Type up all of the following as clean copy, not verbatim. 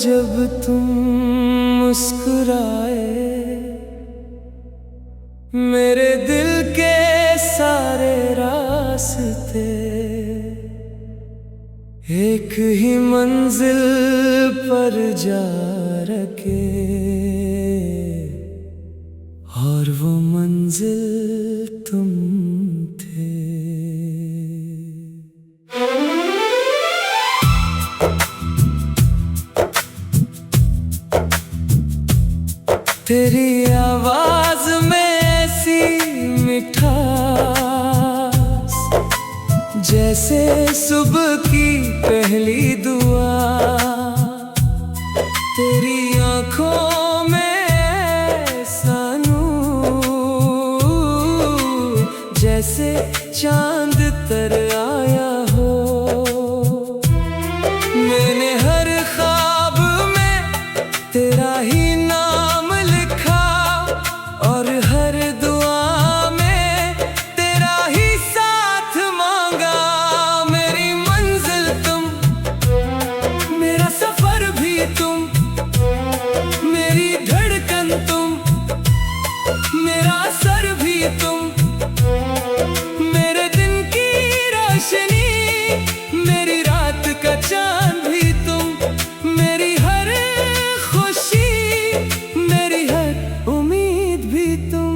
जब तुम मुस्कुराए, मेरे दिल के सारे रास्ते एक ही मंजिल पर जा रखे, और वो मंजिल तुम थे। तेरी आवाज में ऐसी मिठास, जैसे सुबह की पहली दुआ। तेरी आंखों में ऐसा नूर, जैसे चांद तर आया हो। मैंने हर ख्वाब में तेरा ही नाम लिखा, और हर दुआ में तेरा ही साथ मांगा। मेरी मंजिल तुम, मेरा सफर भी तुम, मेरी धड़कन तुम, मेरा सर भी तुम, मेरे दिन की रोशनी, मेरी रात का चांद भी तुम, मेरी हर खुशी, मेरी हर उम्मीद भी तुम।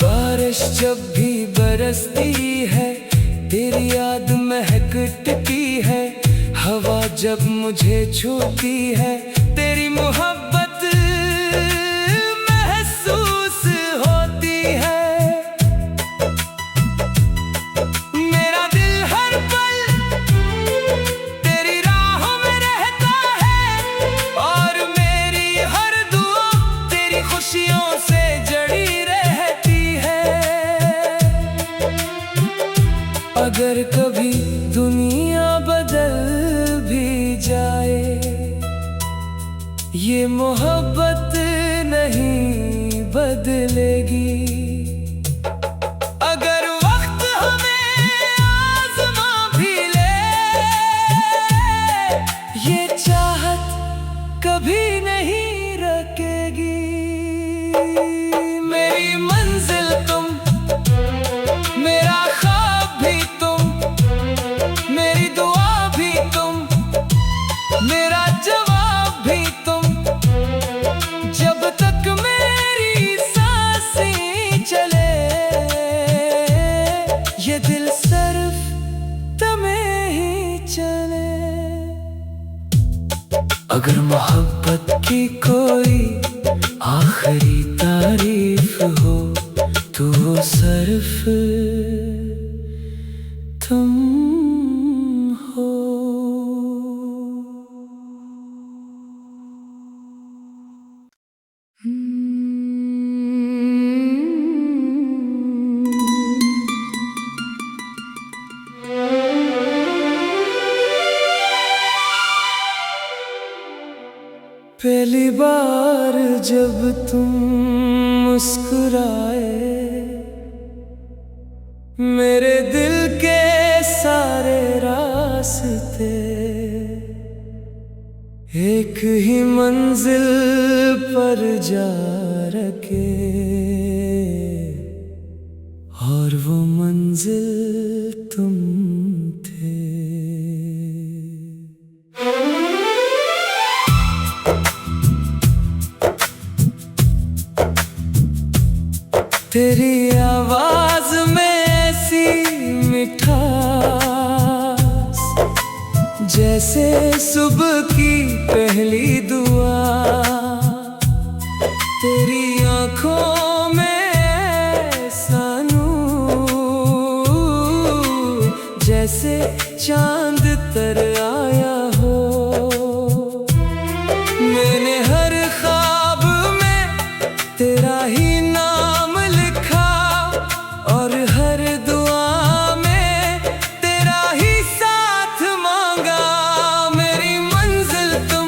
बारिश जब भी बरसती है, तेरी याद महकती है। हवा जब मुझे छूती है, तेरी मोहब्बत महसूस होती है। मेरा दिल हर पल तेरी राहों में रहता है, और मेरी हर दुआ तेरी खुशियों से जड़ी रहती है। अगर कभी दुनिया बदल भी जाए, ये मोहब्बत नहीं बदलेगी। अगर वक्त हमें आज़मा भी ले, ये चाहत कभी नहीं रुकेगी। मेरी मंजिल तुम, मेरा ख्वाब भी तुम, मेरी दुआ भी तुम, मेरा जवाब भी तुम। जब तक मेरी सांसें चले, ये दिल सिर्फ तुम्हें ही चले। अगर मोहब्बत की कोई आखिरी तारीफ हो, तो वो सिर्फ तुम हो। पहली बार जब तुम मुस्कुराए, मेरे दिल के सारे रास्ते एक ही मंजिल पर जा रखे, और वो मंजिल तुम थे। तेरी आवाज में ऐसी मिठास, जैसे सुबह की पहली दुआ। तेरी आंखों में ऐसा नूर, जैसे चांद तर आया हो। मैंने हर ख्वाब में तेरा ही नाम लिखा, और हर दुआ में तेरा ही साथ मांगा। मेरी मंजिल तुम,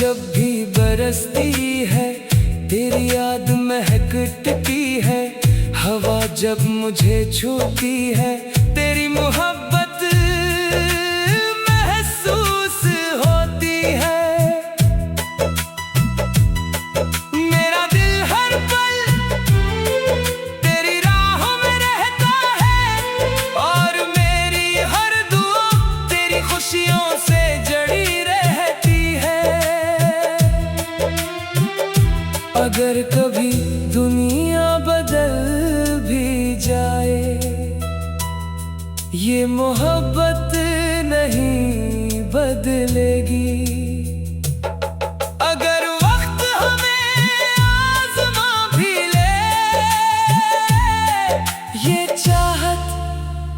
जब भी बरसती है तेरी याद महक टिकी है। हवा जब मुझे छूती है तेरी मोहब्बत महसूस होती है। मेरा दिल हर पल तेरी राहों में रहता है और मेरी हर दुआ तेरी खुशियों से जड़ी रहती है। अगर कभी दुनिया बदल भी जाए ये मोहब्बत नहीं बदलेगी। अगर वक्त हमें आज़मा भी ले ये चाहत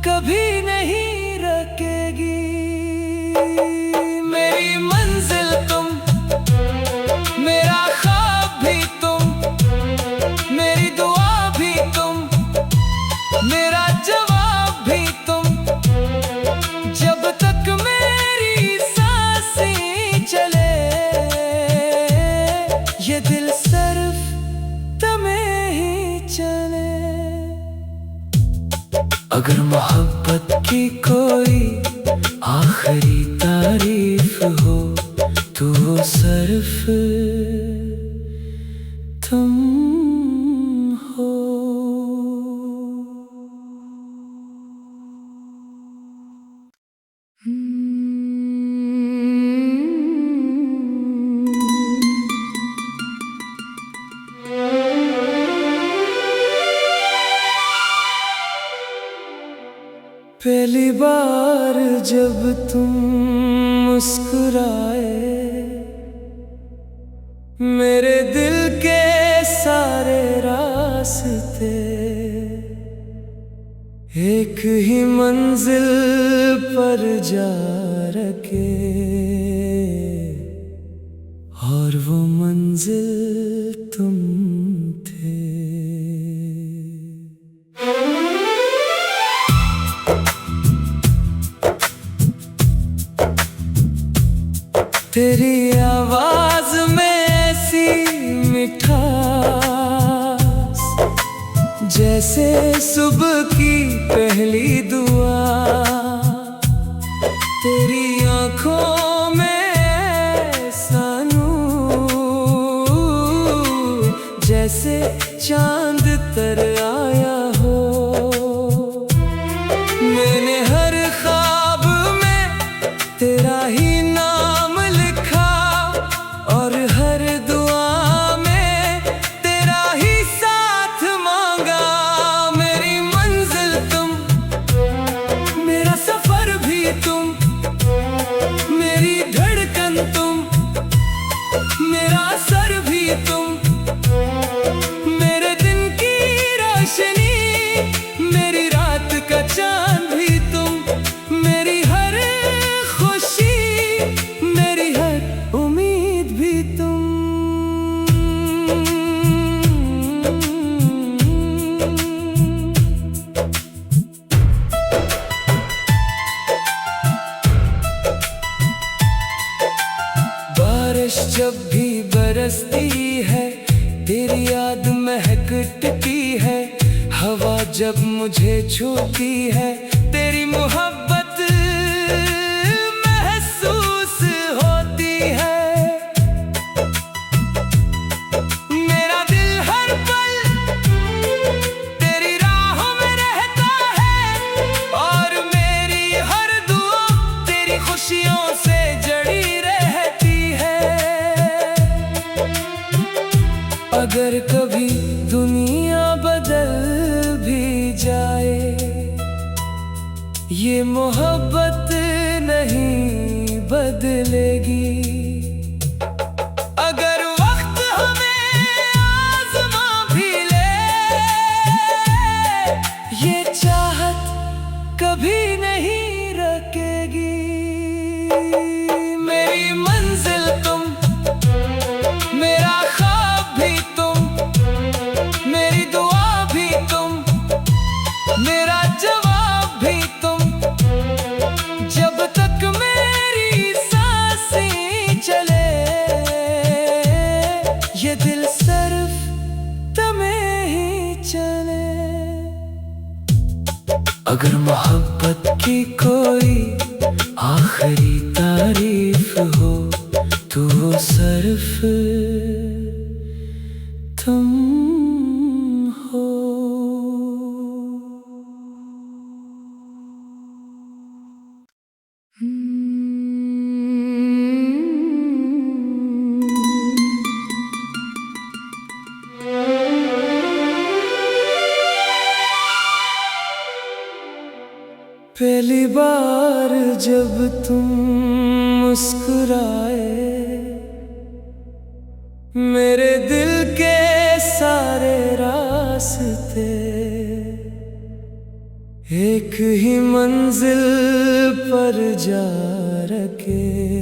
कभी नहीं रुकेगी। मेरी मंजिल तुम, मेरा ख्वाब भी तुम, मेरी दुआ भी तुम, मेरा जवाब भी तुम। जब तक मेरी सांसें चले ये दिल सिर्फ तुम्हें ही चले। अगर मोहब्बत की कोई आखिरी तारीफ हो तो वो सिर्फ तुम हो। पहली बार जब तुम मुस्कुराए मेरे दिल के सारे रास्ते एक ही मंजिल पर जा रखे और वो मंजिल तुम थे। तेरी आवाज में ऐसी मिठास जैसे सुबह की पहली दुआ। तेरी आंखों में ऐसा नूर जैसे चांद तर आया हो। मैंने हर ख्वाब में तेरा ही नाम लिखा और हर दुआ में तेरा ही साथ मांगा। मेरी मंजिल तुम, मेरा सफर भी तुम, मेरी धड़कन तुम, मेरा सर भी तुम। मेरे दिन की रोशनी, मेरी रात का चांद भी तुम, मेरी हर खुशी, मेरी हर उम्मीद भी तुम। बारिश जब भी बरसती है तेरी याद महक टिकी है। हवा जब मुझे छूती है तेरी मोहब्बत महसूस होती है। मेरा दिल हर पल तेरी राहों में रहता है और मेरी हर दुआ तेरी खुशियों से जड़ी रहती है। अगर कभी दुनिया बदल भी जाए ये मोहब्बत नहीं बदलेगी। अगर वक्त हमें आज़मा भी ले ये चाहत कभी नहीं रुकेगी। मेरी मंजिल तुम, मेरा ख्वाब भी तुम, मेरी दुआ भी तुम, मेरा जवाब भी तुम। जब तक मेरी सांसें चले पहली बार जब तुम मुस्कुराए, मेरे दिल के सारे रास्ते एक ही मंजिल पर जा रखे।